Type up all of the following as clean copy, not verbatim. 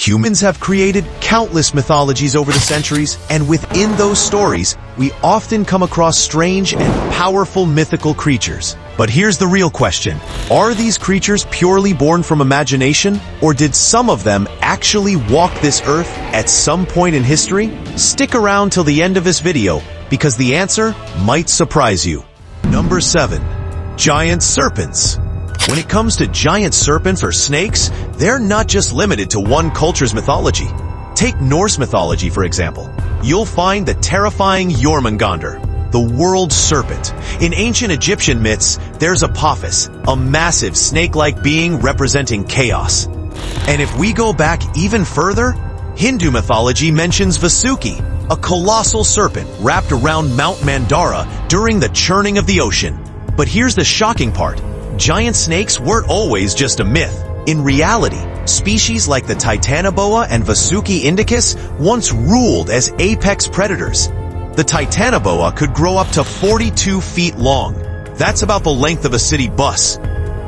Humans have created countless mythologies over the centuries, and within those stories, we often come across strange and powerful mythical creatures. But here's the real question. Are these creatures purely born from imagination, or did some of them actually walk this earth at some point in history? Stick around till the end of this video, because the answer might surprise you. Number 7. Giant serpents. When it comes to giant serpents or snakes, they're not just limited to one culture's mythology. Take Norse mythology, for example. You'll find the terrifying Jormungandr, the world serpent. In ancient Egyptian myths, there's Apophis, a massive snake-like being representing chaos. And if we go back even further, Hindu mythology mentions Vasuki, a colossal serpent wrapped around Mount Mandara during the churning of the ocean. But here's the shocking part. Giant snakes weren't always just a myth. In reality, species like the Titanoboa and Vasuki indicus once ruled as apex predators. The Titanoboa could grow up to 42 feet long. That's about the length of a city bus.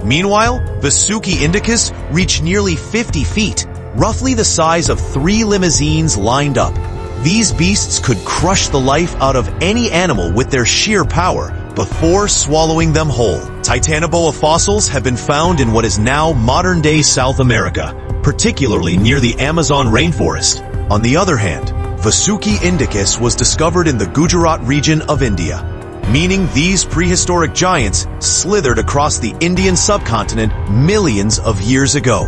Meanwhile, Vasuki indicus reached nearly 50 feet, roughly the size of 3 limousines lined up. These beasts could crush the life out of any animal with their sheer power before swallowing them whole. Titanoboa fossils have been found in what is now modern-day South America, particularly near the Amazon rainforest. On the other hand, Vasuki indicus was discovered in the Gujarat region of India, meaning these prehistoric giants slithered across the Indian subcontinent millions of years ago.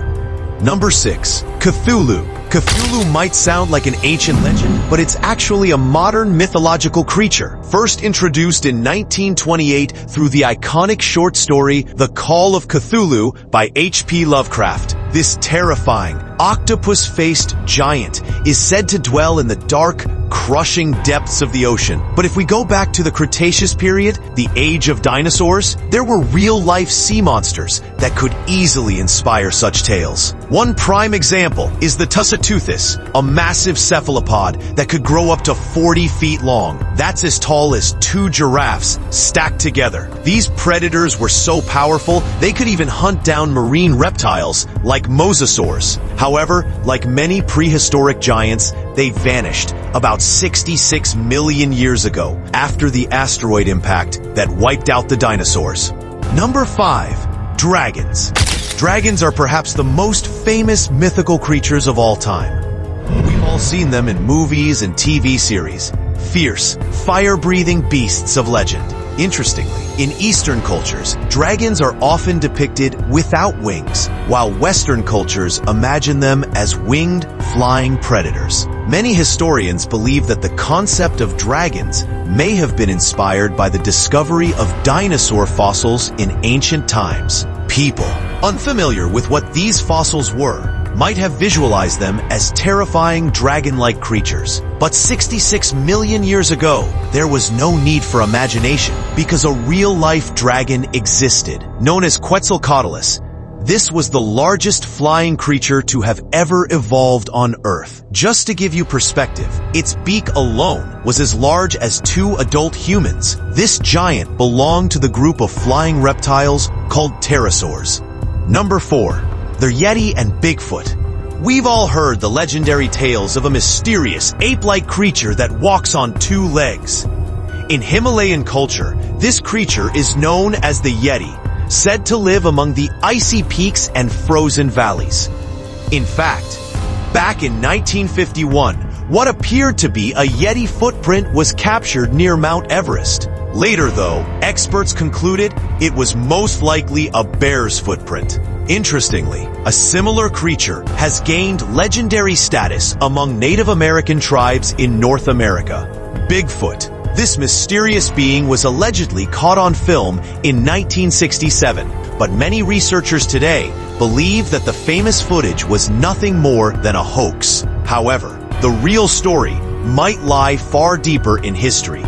Number 6. Cthulhu. Cthulhu might sound like an ancient legend, but it's actually a modern mythological creature, first introduced in 1928 through the iconic short story The Call of Cthulhu by H.P. Lovecraft. This terrifying, octopus-faced giant is said to dwell in the dark, crushing depths of the ocean. But if we go back to the Cretaceous period, the age of dinosaurs, there were real-life sea monsters that could easily inspire such tales. One prime example is the Tusiteuthis, a massive cephalopod that could grow up to 40 feet long. That's as tall as 2 giraffes stacked together. These predators were so powerful, they could even hunt down marine reptiles like mosasaurs. However, like many prehistoric giants, they vanished about 66 million years ago after the asteroid impact that wiped out the dinosaurs. Number 5. Dragons. Dragons are perhaps the most famous mythical creatures of all time. We've all seen them in movies and TV series. Fierce, fire-breathing beasts of legend. Interestingly, in Eastern cultures, dragons are often depicted without wings, while Western cultures imagine them as winged, flying predators. Many historians believe that the concept of dragons may have been inspired by the discovery of dinosaur fossils in ancient times. People, unfamiliar with what these fossils were, might have visualized them as terrifying dragon-like creatures. But 66 million years ago, there was no need for imagination because a real-life dragon existed, known as Quetzalcoatlus. This was the largest flying creature to have ever evolved on Earth. Just to give you perspective, its beak alone was as large as 2 adult humans. This giant belonged to the group of flying reptiles called pterosaurs. Number 4. The Yeti and Bigfoot. We've all heard the legendary tales of a mysterious, ape-like creature that walks on 2 legs. In Himalayan culture, this creature is known as the Yeti, said to live among the icy peaks and frozen valleys. In fact, back in 1951, what appeared to be a Yeti footprint was captured near Mount Everest. Later, though, experts concluded it was most likely a bear's footprint. Interestingly, a similar creature has gained legendary status among Native American tribes in North America. Bigfoot. This mysterious being was allegedly caught on film in 1967, but many researchers today believe that the famous footage was nothing more than a hoax. However, the real story might lie far deeper in history.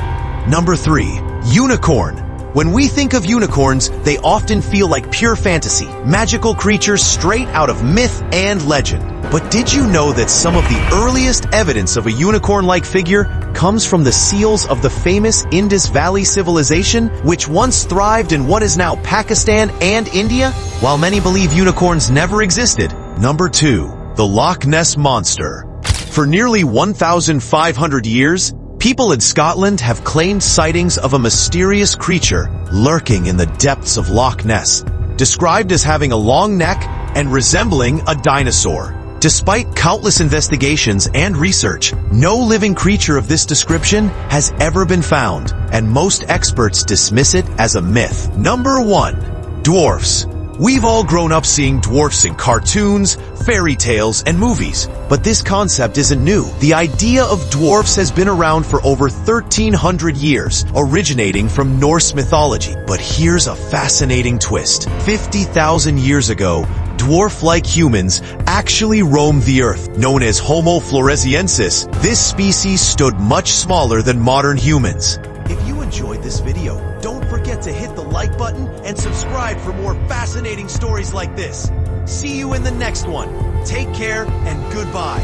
Number 3. Unicorn. When we think of unicorns, they often feel like pure fantasy, magical creatures straight out of myth and legend. But did you know that some of the earliest evidence of a unicorn-like figure comes from the seals of the famous Indus Valley civilization, which once thrived in what is now Pakistan and India? While many believe unicorns never existed. Number 2. the Loch Ness Monster. For nearly 1,500 years, people in Scotland have claimed sightings of a mysterious creature lurking in the depths of Loch Ness, described as having a long neck and resembling a dinosaur. Despite countless investigations and research, no living creature of this description has ever been found, and most experts dismiss it as a myth. Number 1. Dwarfs. We've all grown up seeing dwarfs in cartoons, fairy tales, and movies, but this concept isn't new. The idea of dwarfs has been around for over 1,300 years, originating from Norse mythology. But here's a fascinating twist. 50,000 years ago, dwarf-like humans actually roamed the Earth. Known as Homo floresiensis, this species stood much smaller than modern humans. If you enjoyed this video, don't forget to hit the like button and subscribe for more fascinating stories like this. See you in the next one. Take care and goodbye.